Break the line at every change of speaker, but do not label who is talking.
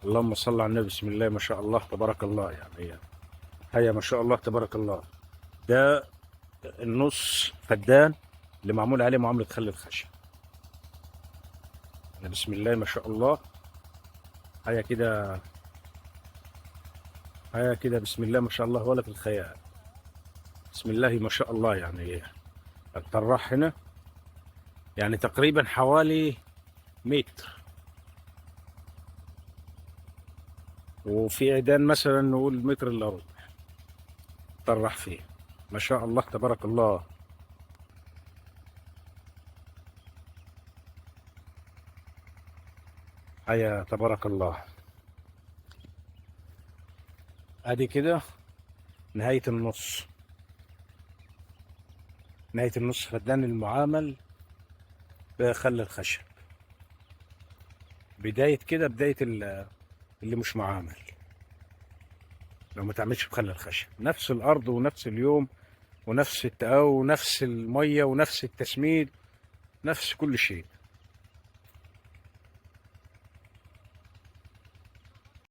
اللهم صل على النبي. بسم الله ما شاء الله تبارك الله. يعني هيا ما شاء الله تبارك الله. ده النص فدان اللي معمول عليه معاملة خل الخشب. يعني بسم الله ما شاء الله. هيا كده، هيا كده بسم الله ما شاء الله ولا في الخيال. بسم الله ما شاء الله. يعني الطراح هنا يعني تقريبا حوالي متر، وفي عيدان مثلا نقول متر الا ربع طرح فيه. ما شاء الله تبارك الله. هيا تبارك الله. ادي كده نهاية النص، نهاية النص فدان المعامل بخل الخشب. بداية كده بداية اللي مش معامل، لو ما تعملش بخل الخشب نفس الأرض ونفس اليوم ونفس التقاوي ونفس المية ونفس التسميد، نفس كل شيء.